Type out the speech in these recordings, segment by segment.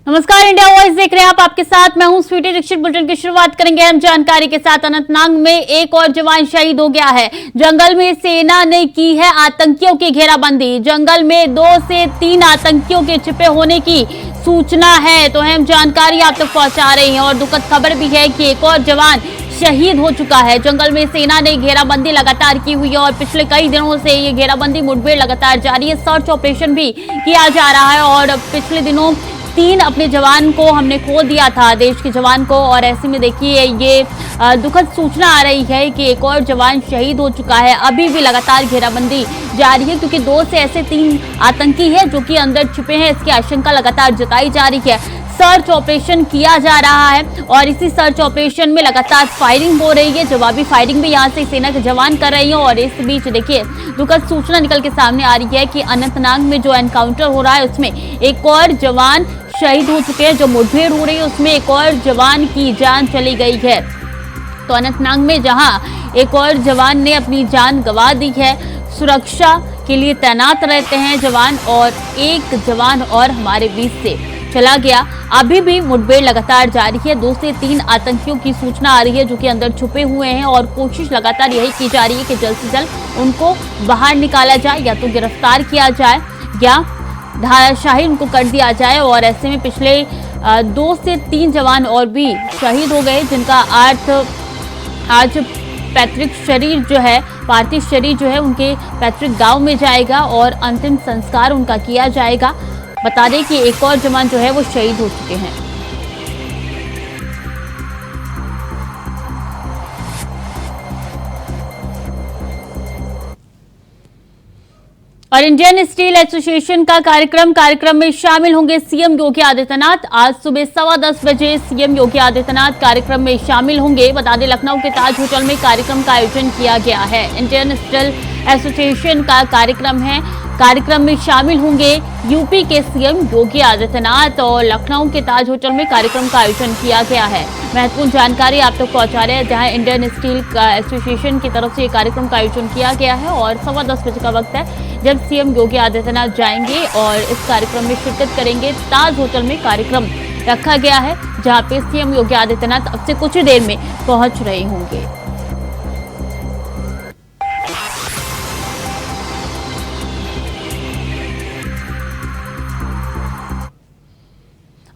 नमस्कार, India voice देख रहे हैं आप। आपके साथ मैं हूं स्वीटी दीक्षित। बुलेटिन की शुरुआत करेंगे हम जानकारी के साथ। अनंतनाग में एक और जवान शहीद हो गया है। जंगल में सेना ने की है आतंकियों की घेराबंदी। जंगल में 2 से 3 आतंकियों के छिपे होने की सूचना है, तो हम जानकारी आप तक पहुंचा रहे हैं। और दुखद खबर भी है कि एक और जवान शहीद हो चुका है। जंगल में सेना ने घेराबंदी लगातार की हुई है और पिछले कई दिनों से ये घेराबंदी मुठभेड़ लगातार जारी है। सर्च ऑपरेशन भी किया जा रहा है और पिछले दिनों 3 अपने जवान को हमने खो दिया था, देश के जवान को। और ऐसे में देखिए ये दुखद सूचना आ रही है कि एक और जवान शहीद हो चुका है। अभी भी लगातार घेराबंदी जारी है क्योंकि 2 से ऐसे 3 आतंकी है जो कि अंदर छिपे हैं, इसकी आशंका लगातार जताई जा रही है। सर्च ऑपरेशन किया जा रहा है और इसी सर्च ऑपरेशन में लगातार फायरिंग हो रही है। जवाबी फायरिंग भी यहां से सेना के जवान कर रहे हैं। और इस बीच देखिए दुखद सूचना निकल के सामने आ रही है कि अनंतनाग में जो एनकाउंटर हो रहा है उसमें एक और जवान शहीद हो चुके हैं। जो मुठभेड़ हो रही है उसमें एक और जवान की जान चली गई है। तो अनंतनाग में जहां एक और जवान ने अपनी जान गंवा दी है, सुरक्षा के लिए तैनात रहते हैं जवान, और एक जवान और हमारे बीच से चला गया। अभी भी मुठभेड़ लगातार जारी है। 2 से 3 आतंकियों की सूचना आ रही है जो कि अंदर छुपे हुए हैं और कोशिश लगातार यही की जा रही है कि जल्द से जल्द उनको बाहर निकाला जाए, या तो गिरफ्तार किया जाए या धाराशाही उनको कर दिया जाए। और ऐसे में पिछले 2 से 3 जवान और भी शहीद हो गए, जिनका आज पैतृक शरीर जो है, पार्थिव शरीर जो है उनके पैतृक गांव में जाएगा और अंतिम संस्कार उनका किया जाएगा। बता दें कि एक और जवान जो है वो शहीद हो चुके हैं। और इंडियन स्टील एसोसिएशन का कार्यक्रम में शामिल होंगे सीएम योगी आदित्यनाथ। आज सुबह 10:15 बजे सीएम योगी आदित्यनाथ कार्यक्रम में शामिल होंगे। बता दें लखनऊ के ताज होटल में कार्यक्रम का आयोजन किया गया है। इंडियन स्टील एसोसिएशन का कार्यक्रम है। कार्यक्रम में शामिल होंगे यूपी के सीएम योगी आदित्यनाथ और लखनऊ के ताज होटल में कार्यक्रम का आयोजन किया गया है। महत्वपूर्ण जानकारी आप तक पहुंचा रहे हैं, जहां इंडियन स्टील एसोसिएशन की तरफ से कार्यक्रम का आयोजन किया गया है। और 10:15 बजे का वक्त है जब सीएम योगी आदित्यनाथ जाएंगे और इस कार्यक्रम में शिरकत करेंगे। ताज होटल में कार्यक्रम रखा गया है जहां पे सीएम योगी आदित्यनाथ अब से कुछ ही देर में पहुंच रहे होंगे।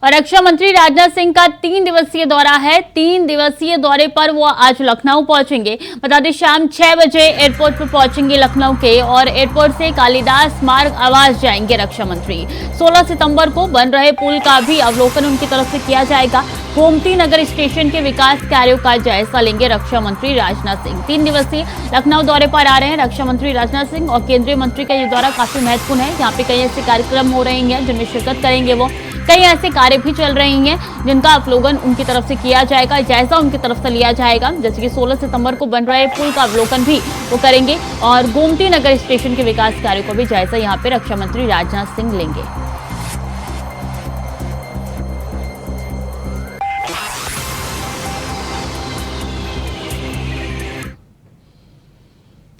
और रक्षा मंत्री राजनाथ सिंह का 3 दिवसीय दौरा है। 3 दिवसीय दौरे पर वो आज लखनऊ पहुंचेंगे। बता दें शाम 6 बजे एयरपोर्ट पर पहुंचेंगे लखनऊ के, और एयरपोर्ट से कालिदास मार्ग आवास जाएंगे रक्षा मंत्री। 16 सितंबर को बन रहे पुल का भी अवलोकन उनकी तरफ से किया जाएगा। गोमती नगर स्टेशन के विकास कार्यों का जायजा लेंगे रक्षा मंत्री राजनाथ सिंह। 3 दिवसीय लखनऊ दौरे पर आ रहे हैं रक्षा मंत्री राजनाथ सिंह, और केंद्रीय मंत्री का ये दौरा काफी महत्वपूर्ण है। यहाँ पे कई ऐसे कार्यक्रम हो रहे हैं जिनमें शिरकत करेंगे वो। कई ऐसे कार्य भी चल रही हैं जिनका अवलोकन उनकी तरफ से किया जाएगा, जायजा उनकी तरफ से लिया जाएगा। जैसे कि 16 सितंबर को बन रहे पुल का अवलोकन भी वो करेंगे, और गोमती नगर स्टेशन के विकास कार्य को भी जायजा यहाँ पे रक्षा मंत्री राजनाथ सिंह लेंगे।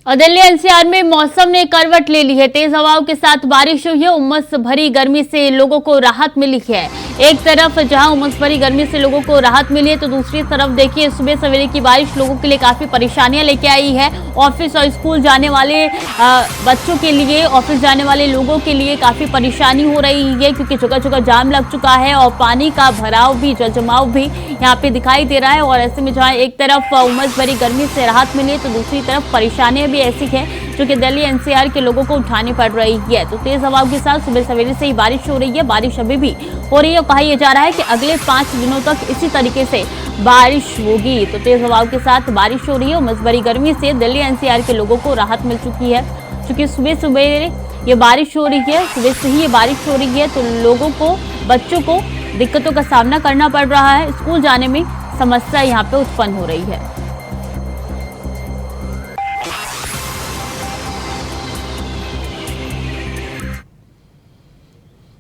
और दिल्ली एनसीआर में मौसम ने करवट ले ली है। तेज हवाओं के साथ बारिश हुई है। उमस भरी गर्मी से लोगों को राहत मिली है। एक तरफ जहां उमस भरी गर्मी से लोगों को राहत मिली है, तो दूसरी तरफ देखिए सुबह सवेरे की बारिश लोगों के लिए काफी परेशानियां लेके आई है। ऑफिस और स्कूल जाने वाले बच्चों के लिए, ऑफिस जाने वाले लोगों के लिए काफी परेशानी हो रही है, क्योंकि जगह जगह जाम लग चुका है और पानी का भराव भी, जल जमाव भी यहाँ पे दिखाई दे रहा है। और ऐसे में जहाँ एक तरफ उमस भरी गर्मी से राहत मिली है, तो दूसरी तरफ परेशानियां भी ऐसी है जो कि दिल्ली एनसीआर के लोगों को उठानी पड़ रही है। तो तेज हवाओं के साथ सुबह सवेरे से ही बारिश हो रही है। बारिश अभी भी हो रही है। कहा यह जा रहा है कि अगले 5 दिनों तक इसी तरीके से बारिश होगी। तो तेज हवाओं के साथ बारिश हो रही है। उमस भरी गर्मी से दिल्ली एनसीआर के लोगों को राहत मिल चुकी है, क्योंकि सुबह सुबह ये बारिश हो रही है। सुबह से ही ये बारिश हो रही है, तो लोगों को, बच्चों को दिक्कतों का सामना करना पड़ रहा है। स्कूल जाने में समस्या यहाँ पे उत्पन्न हो रही है।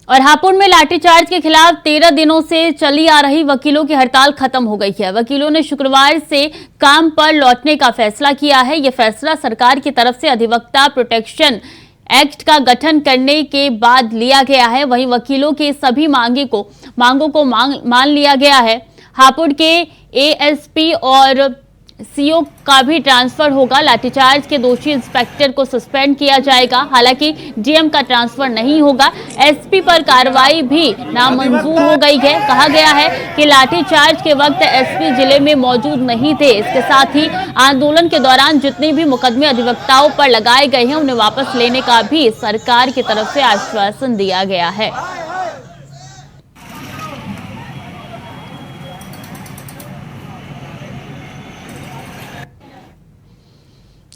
और हापुड़ में लाठीचार्ज के खिलाफ 13 दिनों से चली आ रही वकीलों की हड़ताल खत्म हो गई है। वकीलों ने शुक्रवार से काम पर लौटने का फैसला किया है। यह फैसला सरकार की तरफ से अधिवक्ता प्रोटेक्शन एक्ट का गठन करने के बाद लिया गया है। वहीं वकीलों के सभी मांगों को मान लिया गया है। हापुड़ के एएसपी और सीओ का भी ट्रांसफर होगा। लाठीचार्ज के दोषी इंस्पेक्टर को सस्पेंड किया जाएगा। हालांकि डीएम का ट्रांसफर नहीं होगा। एसपी पर कार्रवाई भी नामंजूर हो गई है। कहा गया है कि लाठीचार्ज के वक्त एसपी जिले में मौजूद नहीं थे। इसके साथ ही आंदोलन के दौरान जितने भी मुकदमे अधिवक्ताओं पर लगाए गए हैं उन्हें वापस लेने का भी सरकार की तरफ से आश्वासन दिया गया है।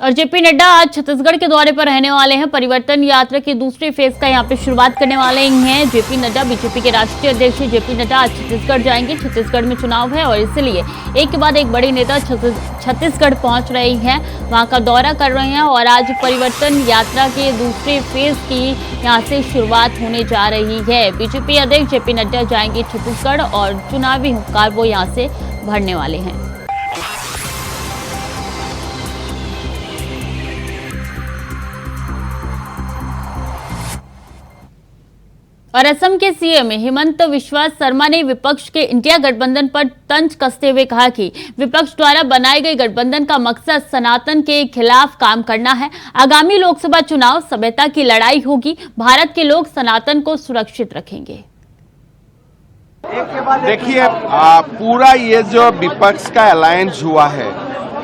और जेपी नड्डा आज छत्तीसगढ़ के दौरे पर रहने वाले हैं। परिवर्तन यात्रा की दूसरे फेज का यहां पे शुरुआत करने वाले हैं जेपी नड्डा। बीजेपी के राष्ट्रीय अध्यक्ष जेपी नड्डा आज छत्तीसगढ़ जाएंगे। छत्तीसगढ़ में चुनाव है और इसलिए एक के बाद एक बड़ी नेता छत्तीसगढ़ पहुंच रही हैं, वहां का दौरा कर रहे हैं और आज परिवर्तन यात्रा के दूसरे फेज की यहाँ से शुरुआत होने जा रही है। बीजेपी अध्यक्ष जेपी नड्डा जाएंगे छत्तीसगढ़ और चुनावी हुंकार वो यहाँ से भरने वाले हैं। और असम के सीएम हेमंत बिस्वा शर्मा ने विपक्ष के इंडिया गठबंधन पर तंज कसते हुए कहा कि विपक्ष द्वारा बनाए गए गठबंधन का मकसद सनातन के खिलाफ काम करना है। आगामी लोकसभा चुनाव सभ्यता की लड़ाई होगी। भारत के लोग सनातन को सुरक्षित रखेंगे। देखिए, पूरा ये जो विपक्ष का अलायंस हुआ है,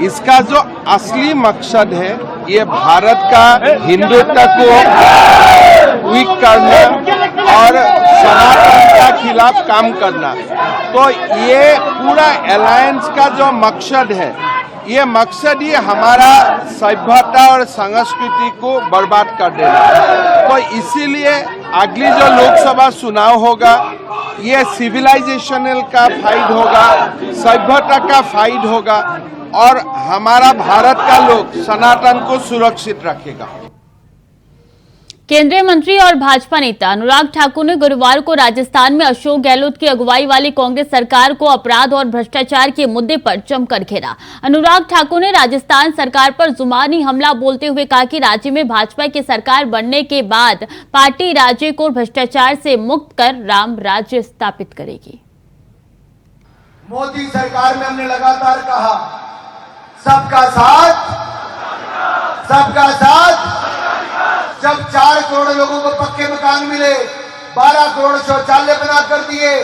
इसका जो असली मकसद है ये भारत का हिंदुत्व को वीक करना और सनातन का खिलाफ काम करना। तो ये पूरा अलायंस का जो मकसद है, ये मकसद ही हमारा सभ्यता और संस्कृति को बर्बाद कर देना। तो इसीलिए अगली जो लोकसभा चुनाव होगा ये सिविलाइजेशनल का फाइट होगा, सभ्यता का फाइट होगा और हमारा भारत का लोग सनातन को सुरक्षित रखेगा। केंद्रीय मंत्री और भाजपा नेता अनुराग ठाकुर ने गुरुवार को राजस्थान में अशोक गहलोत की अगुवाई वाली कांग्रेस सरकार को अपराध और भ्रष्टाचार के मुद्दे पर जमकर घेरा। अनुराग ठाकुर ने राजस्थान सरकार पर जुबानी हमला बोलते हुए कहा कि राज्य में भाजपा की सरकार बनने के बाद पार्टी राज्य को भ्रष्टाचार से मुक्त कर राम राज्य स्थापित करेगी। मोदी सरकार में हमने लगातार कहा सबका साथ, सबका साथ। जब 4 करोड़ लोगों को पक्के मकान मिले, 12 करोड़ शौचालय बना कर दिए,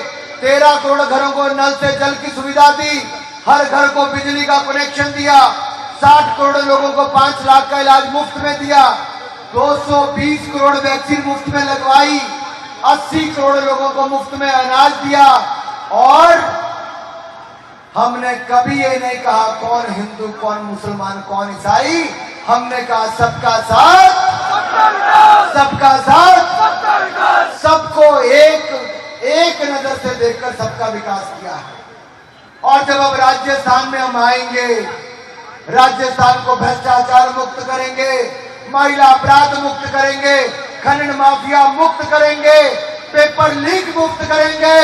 13 करोड़ घरों को नल से जल की सुविधा दी, हर घर को बिजली का कनेक्शन दिया, 60 करोड़ लोगों को 5 लाख का इलाज मुफ्त में दिया, 220 करोड़ वैक्सीन मुफ्त में लगवाई, 80 करोड़ लोगों को मुफ्त में अनाज दिया। और हमने कभी ये नहीं कहा कौन हिंदू, कौन मुसलमान, कौन ईसाई। हमने कहा सबका साथ, सबका साथ, सबको एक नजर से देखकर सबका विकास किया है। और जब अब राजस्थान में हम आएंगे, राजस्थान को भ्रष्टाचार मुक्त करेंगे, महिला अपराध मुक्त करेंगे, खनन माफिया मुक्त करेंगे, पेपर लीक मुक्त करेंगे,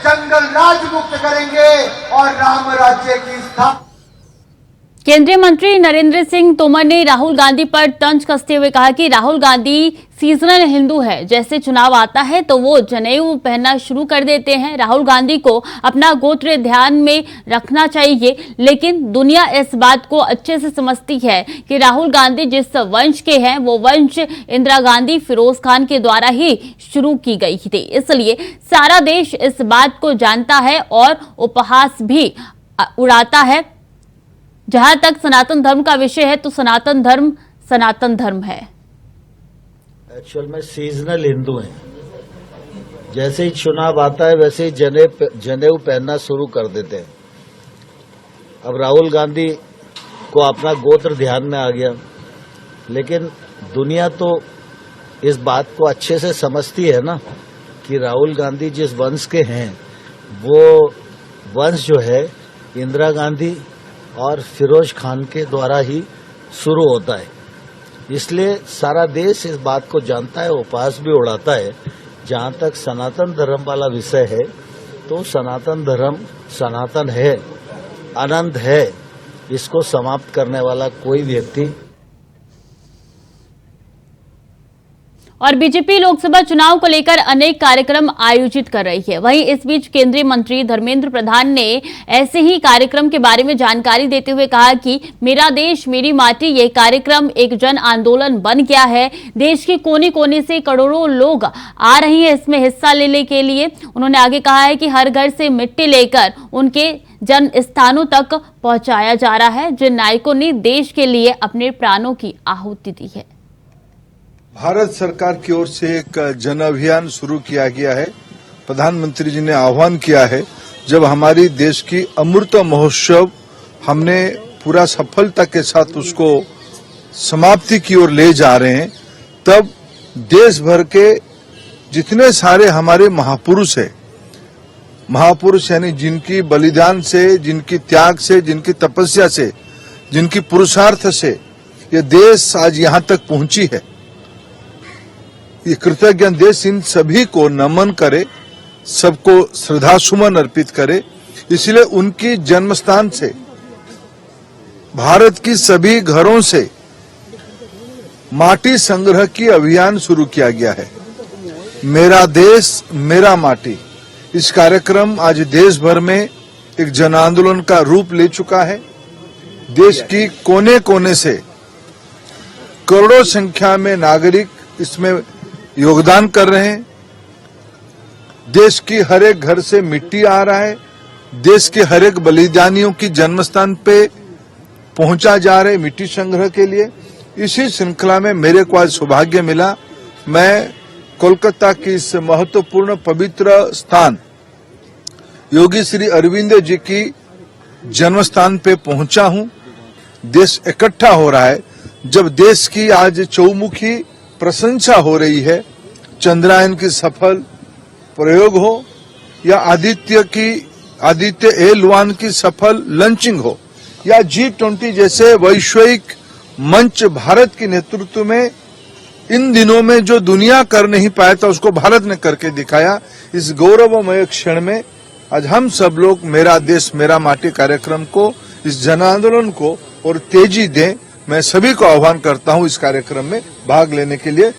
जंगल राज मुक्त करेंगे और राम राज्य की स्थापना। केंद्रीय मंत्री नरेंद्र सिंह तोमर ने राहुल गांधी पर तंज कसते हुए कहा कि राहुल गांधी सीजनल हिंदू है। जैसे चुनाव आता है तो वो जनेऊ पहनना शुरू कर देते हैं। राहुल गांधी को अपना गोत्र ध्यान में रखना चाहिए, लेकिन दुनिया इस बात को अच्छे से समझती है कि राहुल गांधी जिस वंश के हैं वो वंश इंदिरा गांधी, फिरोज खान के द्वारा ही शुरू की गई थी। इसलिए सारा देश इस बात को जानता है और उपहास भी उड़ाता है। जहां तक सनातन धर्म का विषय है तो सनातन धर्म है। एक्चुअल में सीजनल हिंदू हैं। जैसे ही चुनाव आता है वैसे ही जनेऊ पहनना शुरू कर देते हैं। अब राहुल गांधी को अपना गोत्र ध्यान में आ गया, लेकिन दुनिया तो इस बात को अच्छे से समझती है ना कि राहुल गांधी जिस वंश के हैं वो वंश जो है इंदिरा गांधी और फिरोज खान के द्वारा ही शुरू होता है। इसलिए सारा देश इस बात को जानता है, उपहास भी उड़ाता है। जहां तक सनातन धर्म वाला विषय है तो सनातन धर्म सनातन है, अनंत है। इसको समाप्त करने वाला कोई व्यक्ति और बीजेपी लोकसभा चुनाव को लेकर अनेक कार्यक्रम आयोजित कर रही है। वहीं इस बीच केंद्रीय मंत्री धर्मेंद्र प्रधान ने ऐसे ही कार्यक्रम के बारे में जानकारी देते हुए कहा कि मेरा देश मेरी माटी ये कार्यक्रम एक जन आंदोलन बन गया है। देश के कोने कोने से करोड़ों लोग आ रहे हैं इसमें हिस्सा लेने के लिए। उन्होंने आगे कहा है कि हर घर से मिट्टी लेकर उनके जन स्थानों तक पहुंचाया जा रहा है जिन नायकों ने देश के लिए अपने प्राणों की आहुति दी है। भारत सरकार की ओर से एक जन अभियान शुरू किया गया है। प्रधानमंत्री जी ने आह्वान किया है, जब हमारी देश की अमृत महोत्सव हमने पूरा सफलता के साथ उसको समाप्ति की ओर ले जा रहे हैं, तब देश भर के जितने सारे हमारे महापुरुष हैं, महापुरुष यानी जिनकी बलिदान से, जिनकी त्याग से, जिनकी तपस्या से, जिनकी पुरुषार्थ से ये देश आज यहाँ तक पहुंची है, ये कृतज्ञ देश इन सभी को नमन करे, सबको श्रद्धा सुमन अर्पित करे। इसलिए उनकी जन्मस्थान से भारत की सभी घरों से माटी संग्रह की अभियान शुरू किया गया है। मेरा देश मेरा माटी, इस कार्यक्रम आज देश भर में एक जन आंदोलन का रूप ले चुका है। देश की कोने कोने से करोड़ों संख्या में नागरिक इसमें योगदान कर रहे हैं। देश की हर एक घर से मिट्टी आ रहा है, देश के हर एक बलिदानियों की जन्मस्थान पे पहुंचा जा रहे मिट्टी संग्रह के लिए। इसी श्रृंखला में मेरे को आज सौभाग्य मिला, मैं कोलकाता की इस महत्वपूर्ण पवित्र स्थान योगी श्री अरविंद जी की जन्मस्थान पे पहुंचा हूं। देश इकट्ठा हो रहा है। जब देश की आज चौमुखी प्रशंसा हो रही है, चंद्रयान की सफल प्रयोग हो या आदित्य L1 की सफल लॉन्चिंग हो या G20 जैसे वैश्विक मंच भारत के नेतृत्व में इन दिनों में जो दुनिया कर नहीं पाया था उसको भारत ने करके दिखाया। इस गौरवमय क्षण में आज हम सब लोग मेरा देश मेरा माटी कार्यक्रम को, इस जन आंदोलन को और तेजी दें। मैं सभी को आह्वान करता हूं इस कार्यक्रम में भाग लेने के लिए।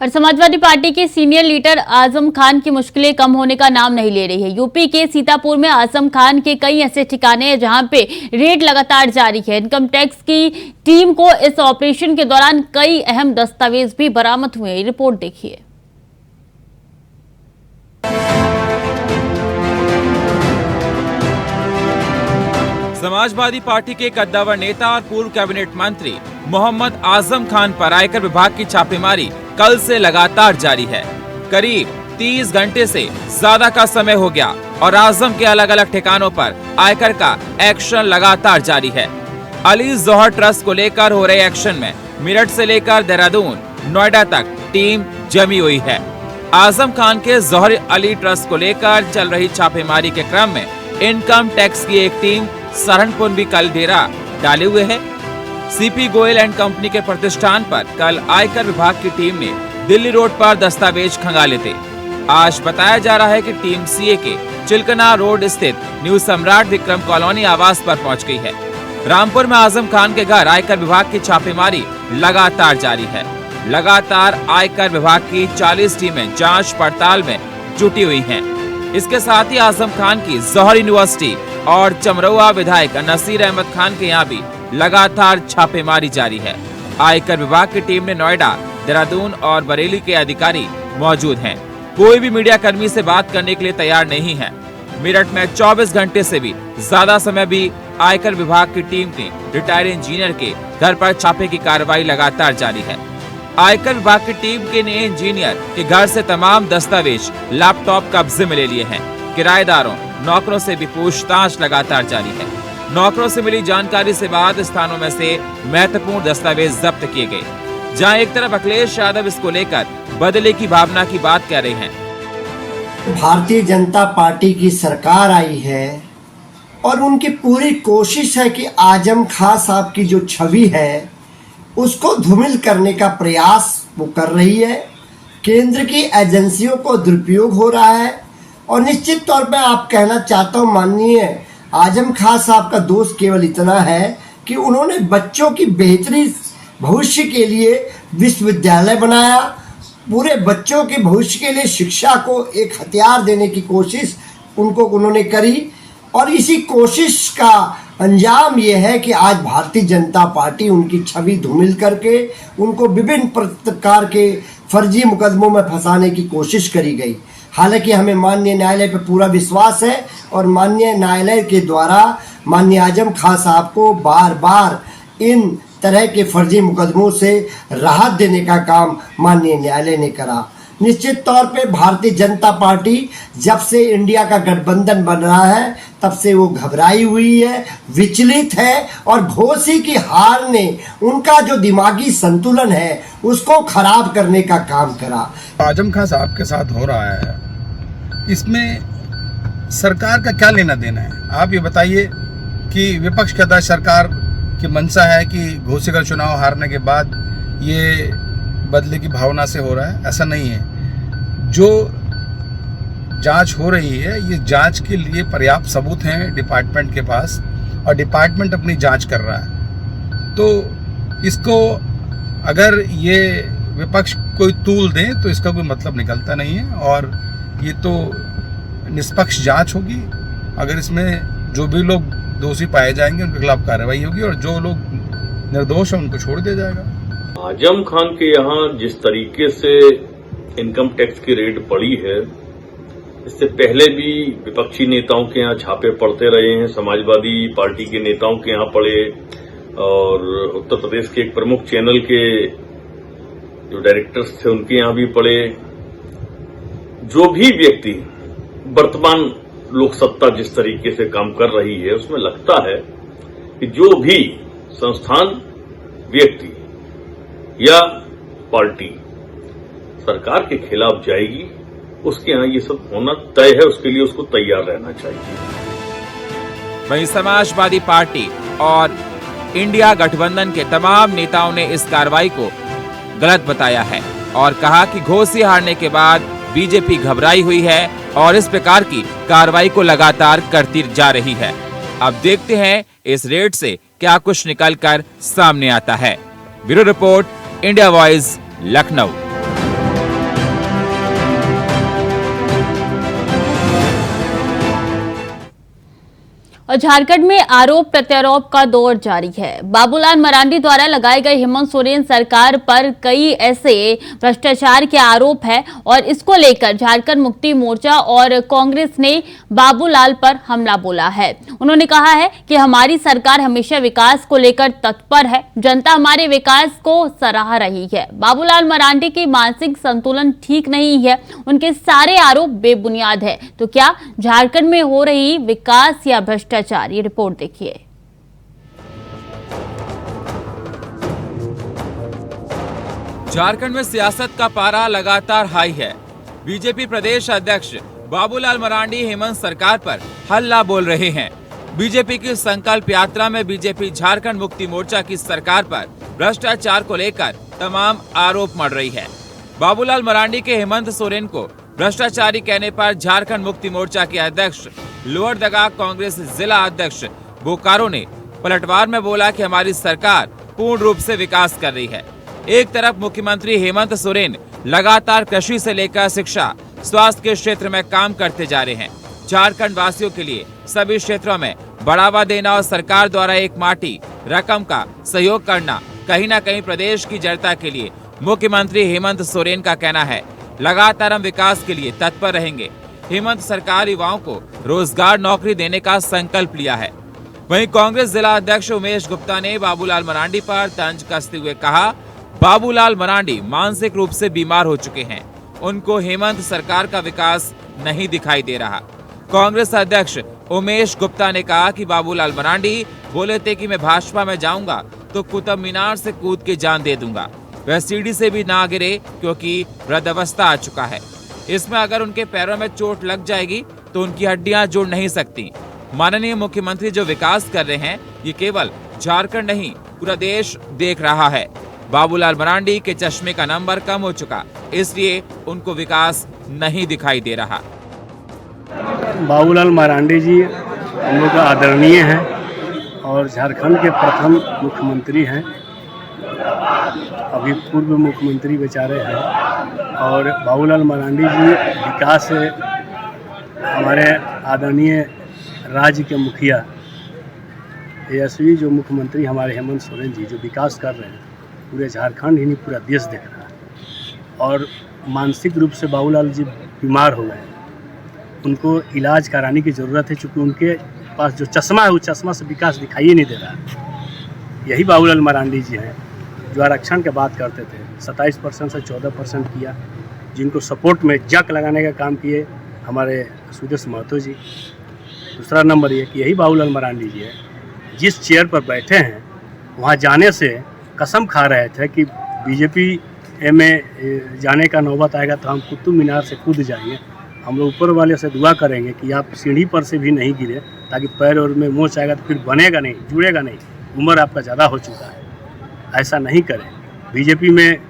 और समाजवादी पार्टी के सीनियर लीडर आजम खान की मुश्किलें कम होने का नाम नहीं ले रही है। यूपी के सीतापुर में आजम खान के कई ऐसे ठिकाने हैं जहां पे रेड लगातार जारी है। इनकम टैक्स की टीम को इस ऑपरेशन के दौरान कई अहम दस्तावेज भी बरामद हुए। रिपोर्ट देखिए। समाजवादी पार्टी के कद्दावर नेता और पूर्व कैबिनेट मंत्री मोहम्मद आजम खान पर आयकर विभाग की छापेमारी कल से लगातार जारी है। करीब 30 घंटे से ज्यादा का समय हो गया और आजम के अलग अलग ठिकानों पर आयकर का एक्शन लगातार जारी है। अली जौहर ट्रस्ट को लेकर हो रहे एक्शन में मेरठ से लेकर देहरादून, नोएडा तक टीम जमी हुई है। आजम खान के जौहर अली ट्रस्ट को लेकर चल रही छापेमारी के क्रम में इनकम टैक्स की एक टीम सहारनपुर भी कल डेरा डाले हुए है। सीपी गोयल एंड कंपनी के प्रतिष्ठान पर कल आयकर विभाग की टीम ने दिल्ली रोड पर दस्तावेज खंगाले थे। आज बताया जा रहा है कि टीम सीए के चिलकना रोड स्थित न्यू सम्राट विक्रम कॉलोनी आवास पर पहुंच गई है। रामपुर में आजम खान के घर आयकर विभाग की छापेमारी लगातार जारी है। लगातार आयकर विभाग की 40 टीमें जांच पड़ताल में जुटी हुई हैं। इसके साथ ही आजम खान की जौहर यूनिवर्सिटी और चमरौआ विधायक नसीर अहमद खान के यहाँ भी लगातार छापेमारी जारी है। आयकर विभाग की टीम ने नोएडा, देहरादून और बरेली के अधिकारी मौजूद हैं। कोई भी मीडिया कर्मी से बात करने के लिए तैयार नहीं है। मेरठ में 24 घंटे से भी ज्यादा समय भी आयकर विभाग की टीम ने रिटायर्ड इंजीनियर के घर पर छापे की कार्रवाई लगातार जारी है। आयकर विभाग की टीम के नए इंजीनियर के घर से तमाम दस्तावेज, लैपटॉप कब्जे में ले लिए हैं। किराएदारों, नौकरों से भी पूछताछ लगातार जारी है। नौकरों से मिली जानकारी से बाद स्थानों में से महत्वपूर्ण दस्तावेज जब्त किए गए। जहां एक तरफ अखिलेश यादव इसको लेकर बदले की भावना की बात कर रहे हैं। भारतीय जनता पार्टी की सरकार आई है और उनकी पूरी कोशिश है कि आजम खान साहब की जो छवि है उसको धूमिल करने का प्रयास वो कर रही है। केंद्र की एजेंसियों को दुरुपयोग हो रहा है और निश्चित तौर पे आप कहना चाहता हूँ माननीय आजम खान साहब का दोष केवल इतना है कि उन्होंने बच्चों की बेहतरी भविष्य के लिए विश्वविद्यालय बनाया, पूरे बच्चों के भविष्य के लिए शिक्षा को एक हथियार देने की कोशिश उन्होंने करी। और इसी कोशिश का अंजाम यह है कि आज भारतीय जनता पार्टी उनकी छवि धूमिल करके उनको विभिन्न प्रकार के फर्जी मुकदमों में फंसाने की कोशिश करी गई। हालांकि हमें माननीय न्यायालय पर पूरा विश्वास है और माननीय न्यायालय के द्वारा माननीय आजम खान साहब को बार बार इन तरह के फर्जी मुकदमों से राहत देने का काम माननीय न्यायालय ने करा। निश्चित तौर पे भारतीय जनता पार्टी जब से इंडिया का गठबंधन बन रहा है तब से वो घबराई हुई है, विचलित है और घोसी की हार ने उनका जो दिमागी संतुलन है उसको खराब करने का काम करा। आजम खान साहब के साथ हो रहा है, इसमें सरकार का क्या लेना देना है? आप ये बताइए कि विपक्ष के अध्यक्ष सरकार की मंशा है कि घोसी का चुनाव हारने के बाद ये बदले की भावना से हो रहा है, ऐसा नहीं है। जो जांच हो रही है, ये जांच के लिए पर्याप्त सबूत हैं डिपार्टमेंट के पास और डिपार्टमेंट अपनी जांच कर रहा है। तो इसको अगर ये विपक्ष कोई तूल दें तो इसका कोई मतलब निकलता नहीं है और ये तो निष्पक्ष जांच होगी। अगर इसमें जो भी लोग दोषी पाए जाएंगे उनके खिलाफ कार्रवाई होगी और जो लोग निर्दोष हैं उनको छोड़ दिया जाएगा। आजम खान के यहाँ जिस तरीके से इनकम टैक्स की रेड पड़ी है, इससे पहले भी विपक्षी नेताओं के यहाँ छापे पड़ते रहे हैं, समाजवादी पार्टी के नेताओं के यहाँ पड़े और उत्तर प्रदेश के एक प्रमुख चैनल के जो डायरेक्टर्स थे उनके यहाँ भी पड़े। जो भी व्यक्ति वर्तमान लोक सत्ता जिस तरीके से काम कर रही है उसमें लगता है कि जो भी संस्थान, व्यक्ति या पार्टी सरकार के खिलाफ जाएगी उसके यहाँ ये सब होना तय है, उसके लिए उसको तैयार रहना चाहिए। वहीं समाजवादी पार्टी और इंडिया गठबंधन के तमाम नेताओं ने इस कार्रवाई को गलत बताया है और कहा कि घोसी हारने के बाद बीजेपी घबराई हुई है और इस प्रकार की कार्रवाई को लगातार करती जा रही है। अब देखते हैं इस रेड से क्या कुछ निकलकर सामने आता है। Bureau report, India voice, Lucknow. और झारखंड में आरोप प्रत्यारोप का दौर जारी है। बाबूलाल मरांडी द्वारा लगाए गए हेमंत सोरेन सरकार पर कई ऐसे भ्रष्टाचार के आरोप है और इसको लेकर झारखंड मुक्ति मोर्चा और कांग्रेस ने बाबूलाल पर हमला बोला है। उन्होंने कहा है कि हमारी सरकार हमेशा विकास को लेकर तत्पर है, जनता हमारे विकास को सराह रही है। बाबूलाल मरांडी की मानसिक संतुलन ठीक नहीं है, उनके सारे आरोप बेबुनियाद है। तो क्या झारखंड में हो रही विकास या भ्रष्टाचार? ये रिपोर्ट देखिए। झारखंड में सियासत का पारा लगातार हाई है। बीजेपी प्रदेश अध्यक्ष बाबूलाल मरांडी हेमंत सरकार पर हल्ला बोल रहे हैं। बीजेपी की संकल्प यात्रा में बीजेपी झारखंड मुक्ति मोर्चा की सरकार पर भ्रष्टाचार को लेकर तमाम आरोप मढ़ रही है। बाबूलाल मरांडी के हेमंत सोरेन को भ्रष्टाचारी कहने पर झारखंड मुक्ति मोर्चा के अध्यक्ष लोहरदगा कांग्रेस जिला अध्यक्ष बोकारो ने पलटवार में बोला कि हमारी सरकार पूर्ण रूप से विकास कर रही है। एक तरफ मुख्यमंत्री हेमंत सोरेन लगातार कृषि से लेकर शिक्षा, स्वास्थ्य के क्षेत्र में काम करते जा रहे हैं। झारखंड वासियों के लिए सभी क्षेत्रों में बढ़ावा देना और सरकार द्वारा एक माटी रकम का सहयोग करना कहीं न कहीं प्रदेश की जनता के लिए मुख्यमंत्री हेमंत सोरेन का कहना है लगातार हम विकास के लिए तत्पर रहेंगे। हेमंत सरकार युवाओं को रोजगार नौकरी देने का संकल्प लिया है। वहीं कांग्रेस जिला अध्यक्ष उमेश गुप्ता ने बाबूलाल मरांडी पर तंज कसते हुए कहा, बाबूलाल मरांडी मानसिक रूप से बीमार हो चुके हैं, उनको हेमंत सरकार का विकास नहीं दिखाई दे रहा। कांग्रेस अध्यक्ष उमेश गुप्ता ने कहा कि बाबूलाल मरांडी बोले थे कि मैं भाजपा में जाऊंगा तो कुतुब मीनार से कूद के जान दे दूंगा, वह सीढ़ी से भी ना गिरे क्योंकि वृद्धावस्था आ चुका है। इसमें अगर उनके पैरों में चोट लग जाएगी तो उनकी हड्डियां जुड़ नहीं सकती। माननीय मुख्यमंत्री जो विकास कर रहे हैं ये केवल झारखंड नहीं पूरा देश देख रहा है। बाबूलाल मरांडी के चश्मे का नंबर कम हो चुका, इसलिए उनको विकास नहीं दिखाई दे रहा। बाबूलाल मरांडी जी हम लोग का आदरणीय हैं और झारखंड के प्रथम मुख्यमंत्री हैं, अभी पूर्व मुख्यमंत्री बेचारे हैं। और बाबूलाल मरांडी जी विकास से हमारे आदरणीय राज्य के मुखिया तेजस्वी जो मुख्यमंत्री हमारे हेमंत सोरेन जी जो विकास कर रहे हैं, पूरे झारखंड ही नहीं पूरा देश देख रहा है। और मानसिक रूप से बाबूलाल जी बीमार हो गए हैं, उनको इलाज कराने की ज़रूरत है, चूँकि उनके पास जो चश्मा है उस चश्मा से विकास दिखाई ही नहीं दे रहा है। यही बाबूलाल मरांडी जी हैं जो आरक्षण की बात करते थे, 27% से 14% किया, जिनको सपोर्ट में जक लगाने का काम किए हमारे सुदेश महतो जी। दूसरा नंबर ये कि यही बाबूलाल मरांडी जी है जिस चेयर पर बैठे हैं वहाँ जाने से कसम खा रहे थे कि बीजेपी में जाने का नौबत आएगा तो हम कुतुब मीनार से कूद जाएंगे। हम लोग ऊपर वाले से दुआ करेंगे कि आप सीढ़ी पर से भी नहीं गिरे, ताकि पैर और में मोच आएगा तो फिर बनेगा नहीं, जुड़ेगा नहीं। उम्र आपका ज़्यादा हो चुका है, ऐसा नहीं करें। बीजेपी में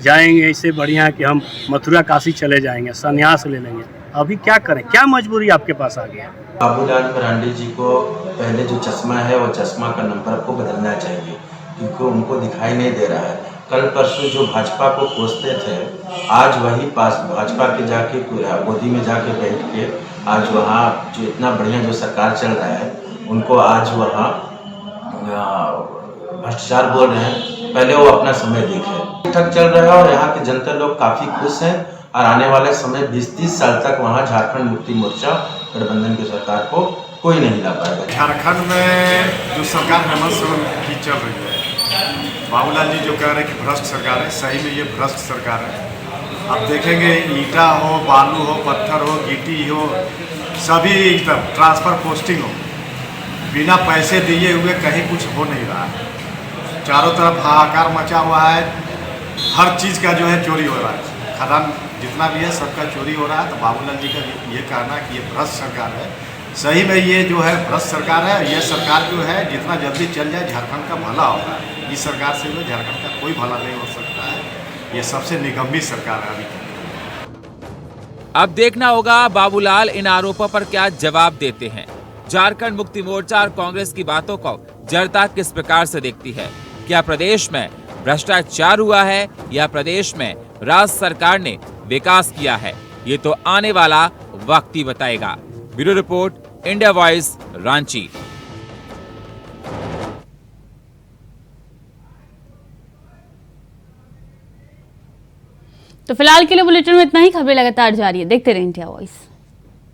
जाएंगे इससे बढ़िया है कि हम मथुरा काशी चले जाएंगे, संन्यास ले लेंगे। अभी क्या करें, क्या मजबूरी आपके पास आ गया? बाबूलाल मरांडी जी को पहले जो चश्मा है वो चश्मा का नंबर को बदलना चाहिए, क्योंकि उनको दिखाई नहीं दे रहा है। कल परसों जो भाजपा को कोसते थे, आज वही पास भाजपा के जाके गोदी में जाके बैठ के आज वहाँ जो इतना बढ़िया जो सरकार चल रहा है उनको आज वहाँ भ्रष्टाचार बोल रहे हैं। पहले वो अपना समय देखें। ठीक ठाक चल रहा है और यहाँ के जनता लोग काफ़ी खुश हैं और आने वाले समय 20-30 साल तक वहाँ झारखंड मुक्ति मोर्चा गठबंधन की सरकार को कोई नहीं ला पाएगा। झारखंड में जो सरकार हेमंत सोरेन की चल रही है, बाबूलाल जी जो कह रहे हैं कि भ्रष्ट सरकार है, सही में ये भ्रष्ट सरकार है। अब देखेंगे ईटा हो, बालू हो, पत्थर हो, गिट्टी हो, सभी एकदम ट्रांसफ़र पोस्टिंग हो, बिना पैसे दिए हुए कहीं कुछ हो नहीं रहा है। चारों तरफ हाहाकार मचा हुआ है, हर चीज़ का जो है चोरी हो रहा है, खदान जितना भी है सबका चोरी हो रहा है। तो बाबूलाल जी का ये कहना है कि ये भ्रष्ट सरकार है, सही में ये जो है भ्रष्ट सरकार है। ये सरकार जो है जितना जल्दी चल जाए झारखंड का भला होगा। इस सरकार से जो झारखंड का कोई भला नहीं हो सकता है, ये सबसे निकम्मी सरकार है अभी। अब देखना होगा बाबूलाल इन आरोपों पर क्या जवाब देते हैं। झारखंड मुक्ति मोर्चा और कांग्रेस की बातों को जनता किस प्रकार से देखती है? क्या प्रदेश में भ्रष्टाचार हुआ है या प्रदेश में राज्य सरकार ने विकास किया है? ये तो आने वाला वक्त ही बताएगा। Bureau report, India voice, Ranchi. तो फिलहाल के लिए बुलेटिन में इतना ही। खबरें लगातार जारी है, देखते रहिए इंडिया वॉइस।